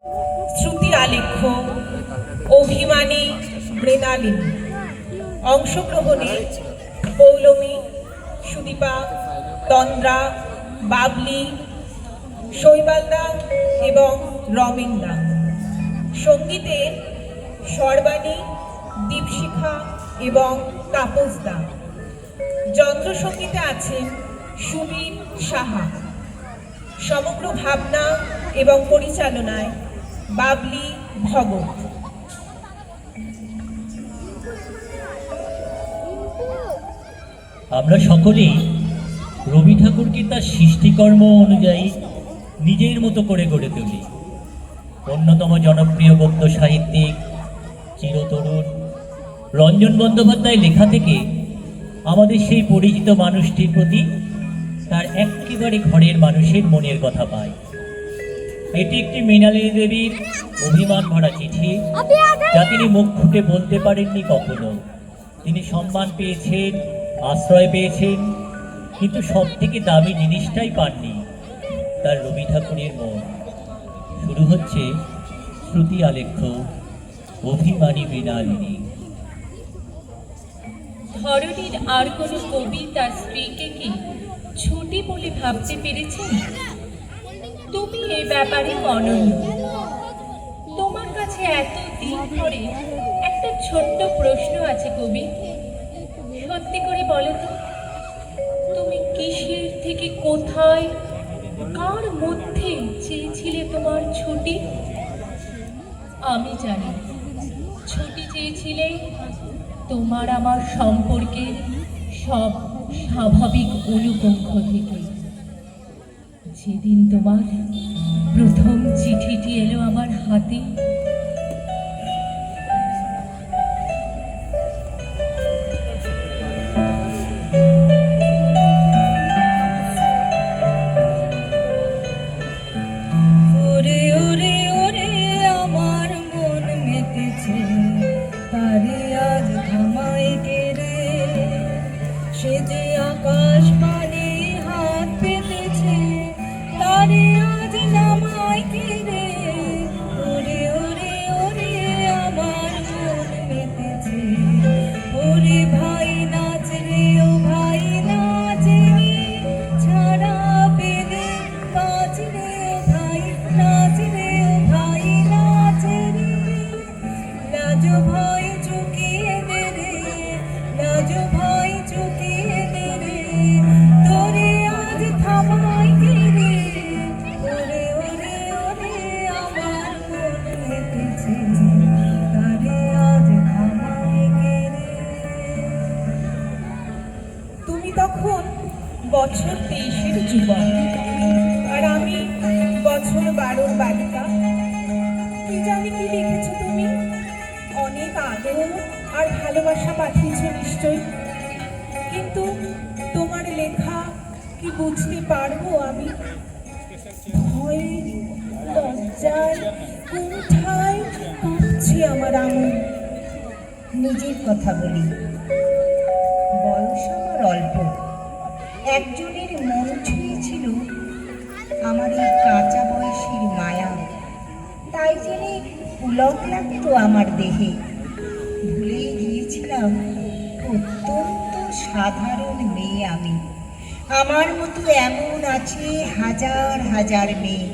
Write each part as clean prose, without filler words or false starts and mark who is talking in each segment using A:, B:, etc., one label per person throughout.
A: শ্রুতি আলেখ্য, অভিমানী মৃণালিনী। অংশগ্রহণে পৌলমী, সুদীপা, তন্দ্রা, বাবলি, শৈবালদা এবং রমেনদা। সঙ্গীতে সর্বাণী, দীপশিখা এবং তাপসদা। যন্ত্রসঙ্গীতে আছেন সুবীর সাহা। সমগ্র ভাবনা এবং পরিচালনায় বাবলি ভগত।
B: আমরা সকলেই রবি ঠাকুরকে তার সৃষ্টিকর্ম অনুযায়ী নিজের মতো করে গড়ে তুলি। অন্যতম জনপ্রিয় গদ্য সাহিত্যিক চিরতরুণ রঞ্জন বন্দ্যোপাধ্যায় লেখা থেকে আমাদের সেই পরিচিত মানুষটির প্রতি তার একেবারে ঘরের মানুষের মনের কথা পাই। এটি একটি মৃণালিনী দেবীর অভিমান ভরা চিঠি, যা তিনি মুখ ফুটে বলতে পারেননি কখনো। তিনি সম্মান পেয়েছেন, আশ্রয় পেয়েছেন, কিন্তু সব থেকে দামি জিনিসটাই পাননি, তার রবি ঠাকুরের মন। শুরু হচ্ছে শ্রুতি আলেখ্য, অভিমানী মৃণালিনী।
C: ধরনীর আর কোনো কবি তার স্ত্রীকে কি ছুটি বলে ভাবতে পেরেছেন? তুমি এ ব্যাপারে অনন্য। তোমার কাছে এত দিন ধরে একটা ছোট্ট প্রশ্ন আছে কবি। সত্যি করে বলো তো, তুমি কিসের থেকে কোথায়, কার মধ্যে চেয়েছিলে তোমার ছুটি? আমি জানি ছুটি চেয়েছিলে তোমার আমার সম্পর্কের সব স্বাভাবিক অনুপঙ্খ থেকে। যেদিন তোমার প্রথম চিঠিটি এলো আমার হাতে,
A: বছর 23-এর যুবক আর আমি বছর 12-র বালিকা। কি জানি কি লিখেছো তুমি? অনেক আদর আর ভালোবাসা পাঠিয়েছো নিশ্চয়ই, কিন্তু তোমার লেখা কি বুঝতে পারবো আমি? ভয়ে, লজ্জায়, কুণ্ঠায় কাঁপছে আমার আঙুল। নিজের কথা বলি, বয়স আমার অল্প। একজনের মন ছুঁয়েছিল আমার এই কাঁচা বয়সের মায়া, তাই জেনে পুলক লাগতো আমার দেহে। ভুলেই গিয়েছিলাম অত্যন্ত সাধারণ মেয়ে আমি। আমার মতো এমন আছে হাজার হাজার মেয়ে,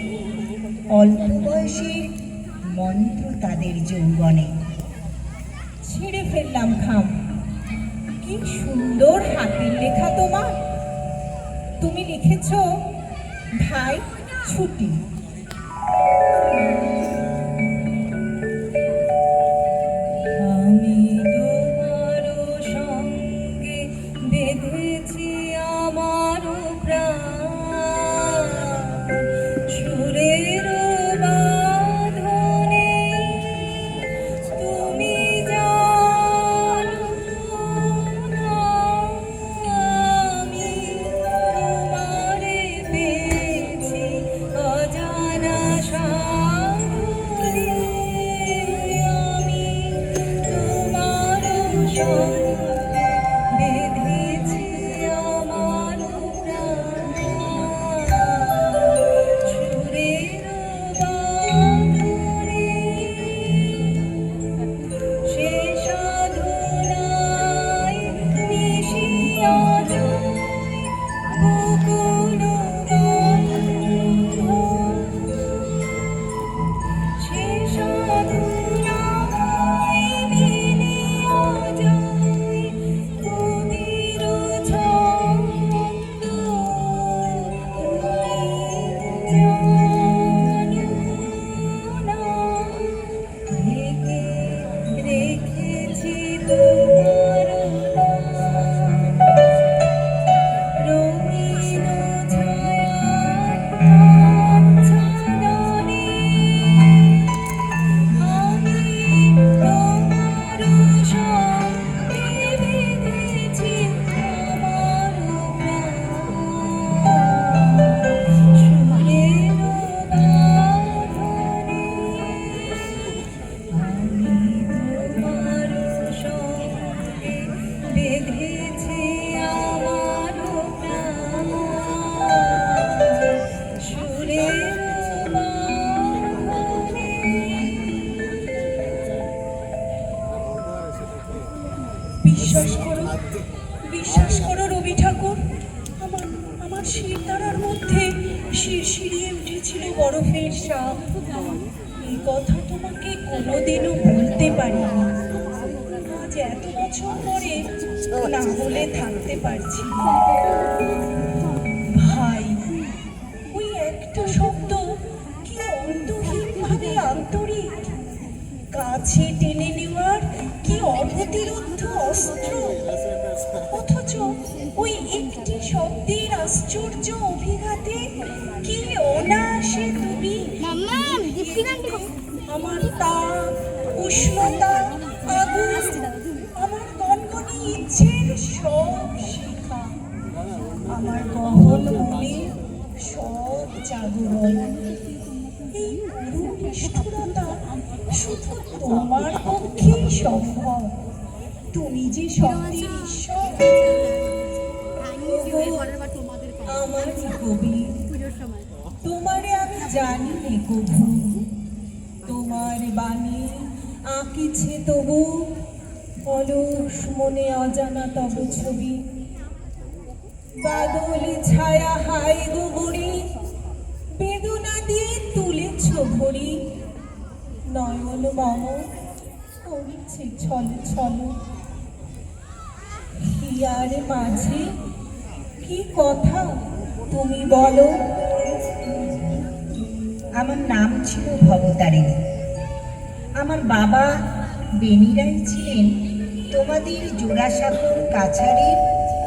A: অল্প বয়সের মন্ত্র তাদের যৌবনে। ছেড়ে ফেললাম খাম। কি সুন্দর হাতের লেখা তোমার। তুমি লিখেছ, ভাই ছুটি। আমি তোমার সঙ্গে বেঁধেছি আমার প্রাণ, সুরের বাঁধনে তুমি জানো না আমি তোমারে পেয়েছি অজানা।
D: এই কথা তোমাকে কোনোদিনও বলতে পারিনি। আজ এত বছর পরে না বলে থাকতে পারছি না। ভাই, ওই একটা শব্দ কি অন্তহীনভাবে আন্তরিক, কাছে টেনে নেওয়ার কি অপ্রতিরোধ্য অস্ত্র। অথচ ওই একটি শব্দের আশ্চর্য অভিঘাতে কি অনায়াসে তুমি আমার তাপ, উষ্ণতা, আগুন, আমার গনগনে ইচ্ছের সব শিখা, আমার গহন মনে সব জাগরণ। এই পুরো নিষ্ঠুরতা শুধু তোমার পক্ষেই সম্ভব। তুমি যে শক্তির ঈশ্বর। আমার কবি, তোমারে আমি জানি নে কভু, তোমার বাণী আঁকিছে তবু অলস মনে অজানা তব ছবি। বাদল ছায়া হাই গো গড়ি, বেদনা দিয়ে তুলেছ ভরি, নয়ন মম করেছে ছল ছল। হিয়ার মাঝে কি কথা তুমি বলো। আমার নাম ছিল ভবতারিণী। আমার বাবা বেনিরাই ছিলেন তোমাদের জোড়াসাঁকোর কাছারির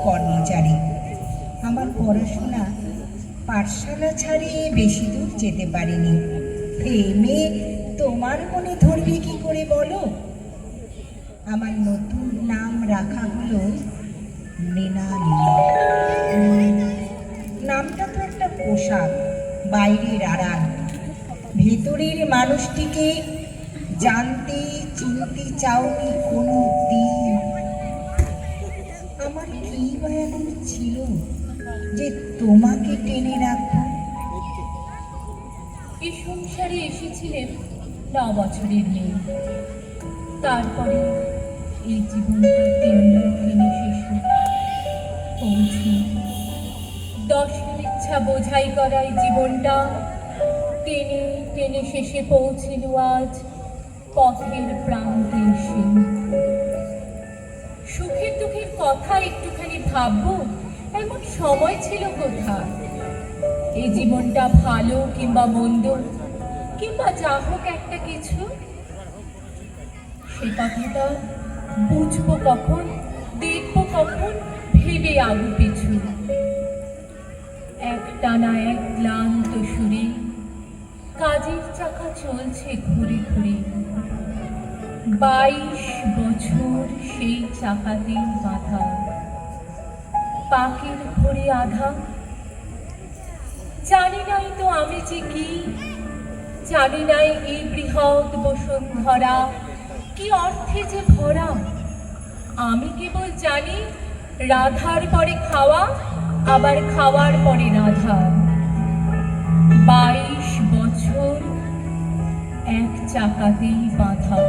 D: কর্মচারী। আমার পড়াশোনা পাঠশালা ছাড়িয়ে বেশি দূর যেতে পারিনি। প্রেমে তোমার মনে ধরবে কি করে বলো। আমার নতুন নাম রাখা হলো মৃণালিনী। নামটা তো একটা পোশাক, বাইরের আড়াল। ভেতরের মানুষটিকে জানতে চিনতে চাওনি কোনো দিন। আমার কি বা এমন ছিল যে তোমাকে টেনে রাখবো।
C: এই সংসারে এসেছিলেন 9 বছরের মেয়ে। তারপরে এই জীবনটা টেনে শেষে পৌঁছে 10 ইচ্ছা বোঝাই করাই জীবনটা টেনে টেনে শেষে পৌঁছিল আজ পথের প্রান্তে এসে। সুখের দুঃখের কথা একটুখানি ভাববো এমন সময় ছিল কোথায়। এই জীবনটা ভালো কিংবা মন্দ কিংবা যা হোক একটা কিছু, সে কথাটা বুঝবো কখন, দেখবো কখন, ভেবে আগু পিছু। একটানা এক ক্লান্ত সুরে কাজের চাকা চলছে ঘুরে ঘুরে। 22 বছর সেই চাকাতে বাঁধা, পাকের ঘরে আধা। জানি নাই তো আমি যে কি, জানি নাই এই বৃহৎ বসুন্ধরা কি অর্থে যে ভরা। আমি কেবল জানি রাধার পরে খাওয়া, আবার খাওয়ার পরে রাধা। 22 বছর এক চাকাতেই বাঁধা।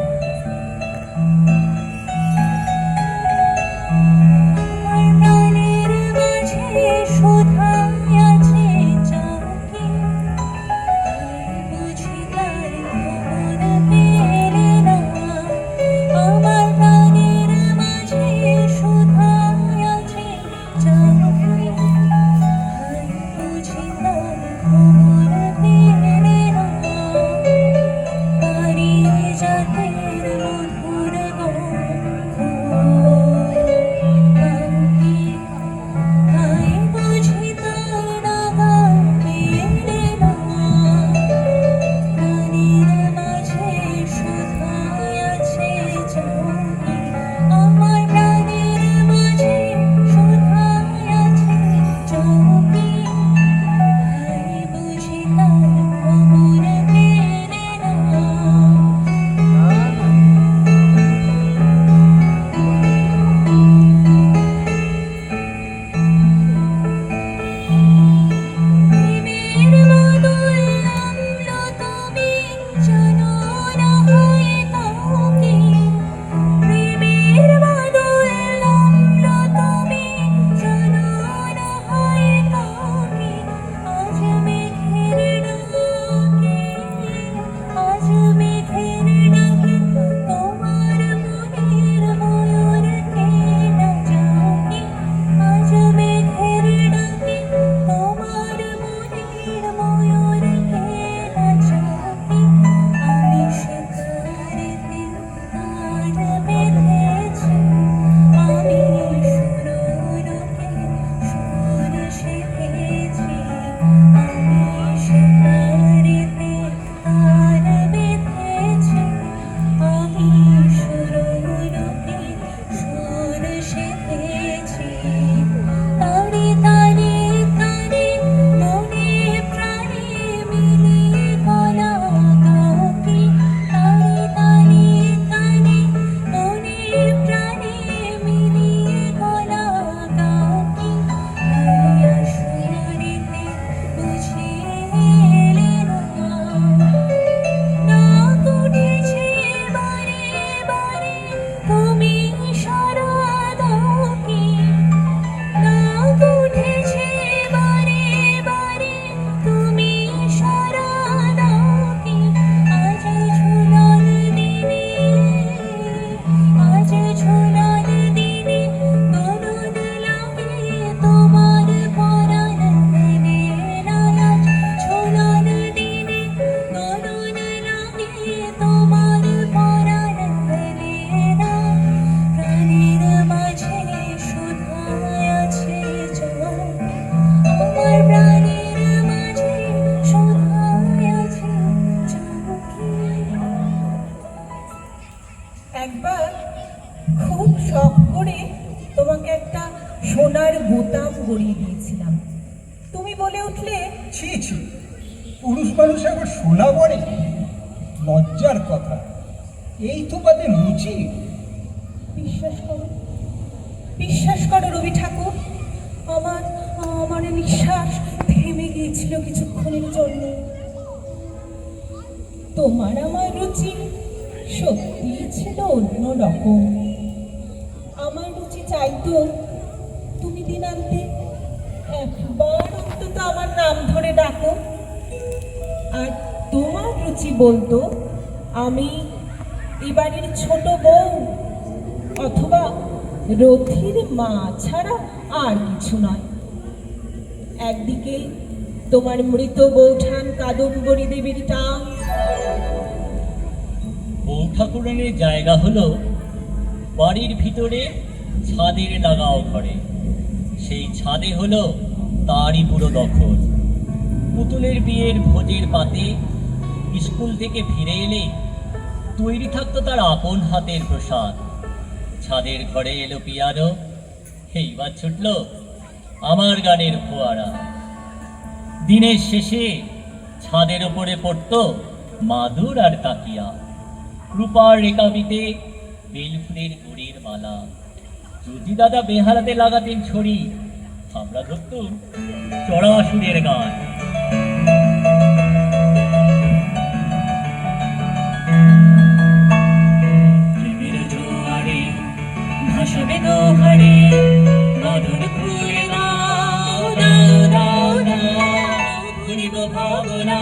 D: একবার খুব শখ করে তোমাকে একটা সোনার বোতাম গড়িয়ে দিয়েছিলাম, তুমি বলে উঠলে,
E: ছি ছি, পুরুষ মানুষ আবার সোনা বলে? লজ্জার কথা। এই তো বাদে রুচি।
D: বিশ্বাস করো রবি ঠাকুর, আমার আমার নিঃশ্বাস থেমে গিয়েছিল কিছুক্ষণের জন্য। তোমার আমার রুচি সত্যি ছিল অন্য রকম। আমার রুচি চাইতো তুমি দিনান্তে একবার অন্তত আমার নাম ধরে ডাকো, আর তোমার রুচি বলতো আমি এ বাড়ির ছোট বউ অথবা রথির মা ছাড়া আর কিছু নয়। একদিকে তোমার মৃত বৌঠান কাদম্বরী দেবীর টান,
B: বউ ঠাকুরানের জায়গা হলো বাড়ির ভিতরে ছাদের লাগাও ঘরে। সেই ছাদে হলো তারই পুরো দখল। পুতুলের বিয়ের ভোজের পাতে স্কুল থেকে ফিরে এলে তৈরি থাকতো তার আপন হাতের প্রসাদ। ছাদের ঘরে এলো পিয়ানো, এইবার ছুটল আমার গানের ফোয়ারা। দিনের শেষে ছাদের ওপরে পড়তো মাদুর আর তাকিয়া, রূপার রেকাবিতে বেলফুলের গুড়ির মালা। যদি দাদা বেহালাতে লাগাতেন ছড়ি, আমরা ধরতুম চড়া সুরের গান। প্রেমের জোয়ারে ভাসাবে দোহারে, মধুর ফুলে দাও দাও দাও দাও, ভুলিব ভাবনা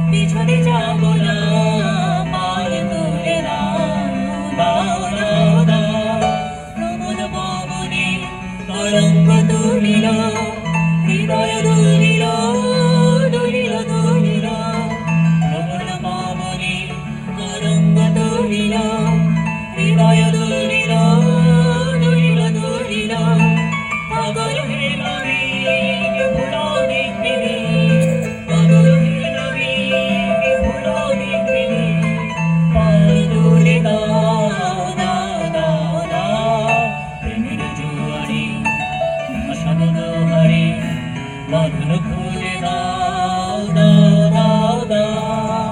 B: পিছনে যাব না, পাল তুলে দাও দাও দাও দাও। প্রমল পবনে তরঙ্গ তুলিল, হৃদয় দুলিল দুলিল দুলিল। প্রমল পবনে তরঙ্গ তুলিল, হৃদয় দুলিল দুলিল দুলিল। পাগল হইল রে ভুলো দেখতে রে, পাগল হইল রে ভুলো দেখতে রে। পাল তুলে দাও দাও দাও দাও, প্রেমের জোয়ারে ভাসাবো দোহারে, মধুর ফুলে দাও দাও দাও দাও।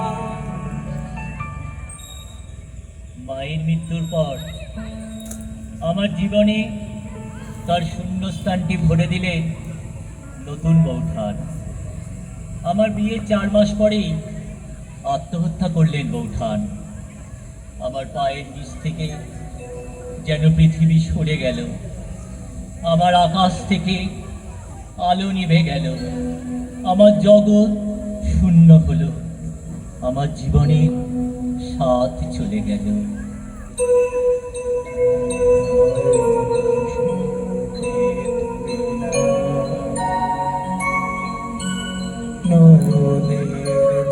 B: মায়ের মৃত্যুর পর আমার জীবনে তার শূন্যস্থানটি ভরে দিলে নতুন বৌঠান। আমার বিয়ের 4 মাস পরেই আত্মহত্যা করলেন বৌঠান। আমার পায়ের নিচ থেকে যেন পৃথিবী সরে গেল, আমার আকাশ থেকে আলো নিভে গেল, আমার জগৎ শূন্য হলো, আমার জীবনের স্বাদ চলে গেল।
E: নদীর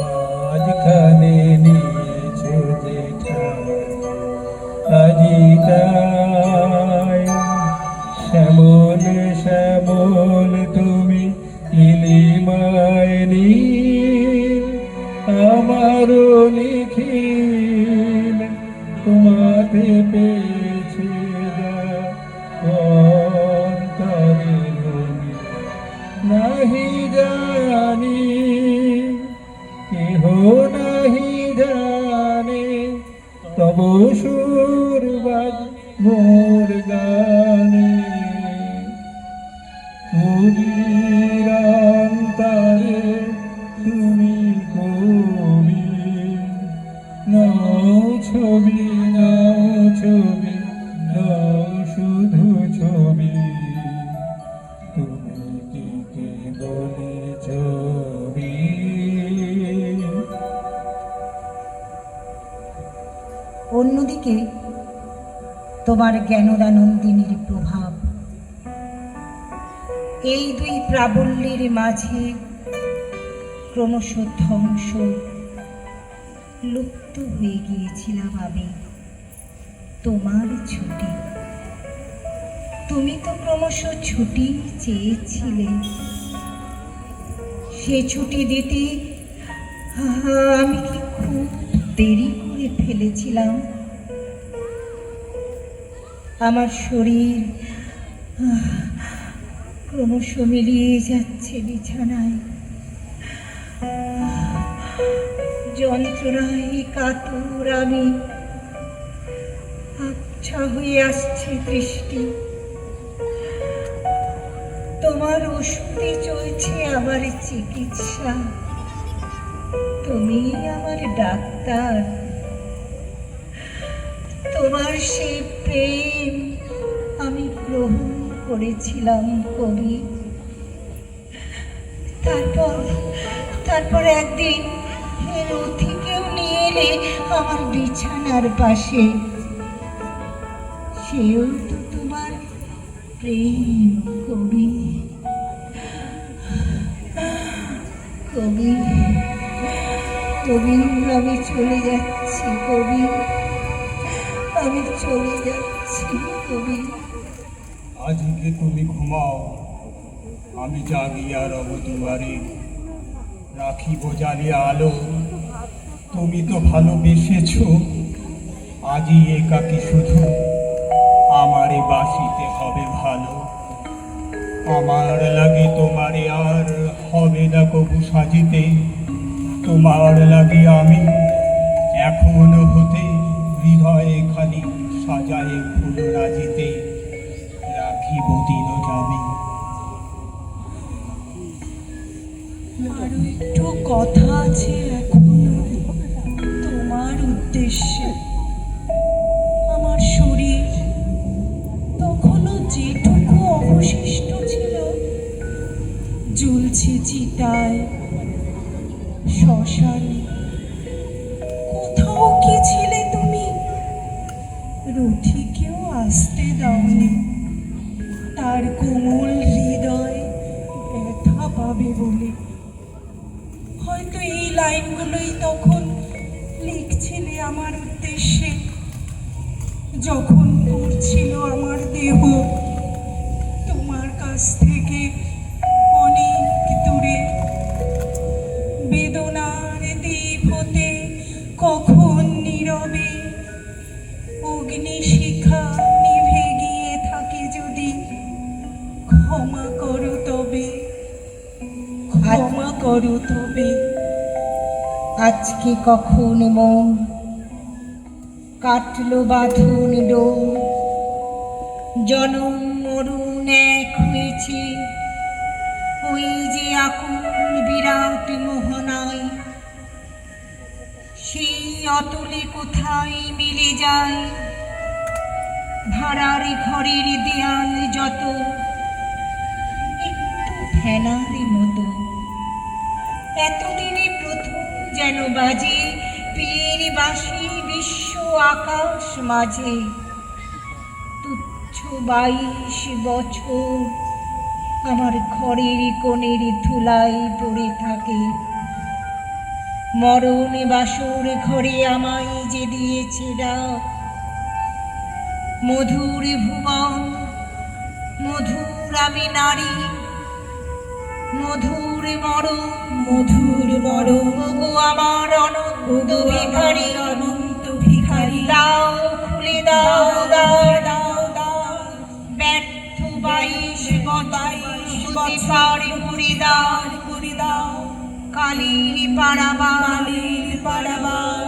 E: মাঝখানে নিয়েছো যে ঠাই, আজি তাই শ্যামল শ্যামল তুমি নীলিমায় নীল, আমারও নিখিল তোমাতে পেয়েছে যা অন্তরে ননি। নাহি জানি কেহ নাহি জানে, তব সুর বাজ মোর গানে। কবিরান্তরে তুমি কবি, নাও ছবি নাও ছবি নাও শুধু ছবি, তুমি কি কেবলি ছবি।
F: অন্যদিকে তোমার জ্ঞানদানন্দিনীর প্রভাব এই দুই প্রাবল্যের মাঝে ক্রমশ ধ্বংস, লুপ্ত হয়ে গিয়েছিলাম আমি। তোমার ছুটি, তুমি তো ক্রমশ ছুটি চেয়েছিলে, সে ছুটি দিতে আমি কি খুব দেরি করে ফেলেছিলাম? আমার শরীর ক্রমশ মিলিয়ে যাচ্ছে বিছানায়। যন্ত্রণায় কাতর আমি, আবছা হয়ে আসছে দৃষ্টি। তোমার ওষুধে চলছে আমার চিকিৎসা, তুমি আমার ডাক্তার। তোমার সেই প্রেম আমি গ্রহণ করেছিলাম কবি। তারপর একদিন রথিকেও নিয়ে এলে আমার বিছানার পাশে। সেও তো তোমার প্রেম কবি। কবি কবি আমি চলে যাচ্ছি কবি, আমি চলে যাচ্ছি কবি।
E: আজকে তুমি ঘুমাও, আমি জাগিয়া রব দুয়ারে, রাখিব জ্বালিয়ে আলো। তুমি তো ভালোবেসেছ, আজই একাকী শুধু আমারে বাসিতে হবে ভালো। আমার লাগে তোমারে আর হবে না কবু সাজিতে, তোমার লাগে আমি এখনো হতে হৃদয়ে খালি সাজায়ে ফুল রাজিতে রাখিব দিন যাবে।
D: আরো একটু কথা আছে এখনো তোমার উদ্দেশ্যে। আমার শরীর তখনও যেটুকু অবশিষ্ট ছিল ঝুলছে চিতায়, শ্মশানে। কোথাও কি ছিলে তুমি? রথিকেও আসতে দাওনি, তার কোমল হৃদয় ব্যথা পাবে বলে। হয়তো এই লাইনগুলোই তখন লিখছিলে আমার উদ্দেশ্যে, যখন পড়ছিল আমার দেহ তোমার কাছ থেকে অনেক দূরে। বেদনার দ্বীপ হতে কখন নীরবে অগ্নিশিখা নিভে গিয়ে থাকে যদি, ক্ষমা করো তবে, ক্ষমা করো তবে।
F: আজকে কখন মন কাটলো বাঁধন ডোর, জনম মরুণ এক হয়েছে ওই যে আকুল বিরাট মোহনায়। সেই অতলে কোথায় মিলে যায় ভাড়ার ঘরের দেয়াল যত, একটু ফেনার মতো। এতদিনে প্রথম যেন বাজে পীর বাঁশি বিশ্ব আকাশ মাঝে। তুচ্ছ 22 বছর আমার ঘরের কোণের ধুলায় পড়ে থাকে। মরণ বাসর ঘরে আমায় যে দিয়েছে ডাক, মধুর ভুবন, মধুর আমি নারী, মধুর মরণ,
D: মধুর মরণ।
F: ওগো আমার অনন্ত ভিখারি,
D: অনন্ত ভিখারি।
F: দাও খুলে দাও দাও
D: দাও দাও।
F: ব্যর্থ 22 বছর পার করে দাও,
D: করে দাও।
F: কালির পাড়াবার,
D: কালির পাড়াবার।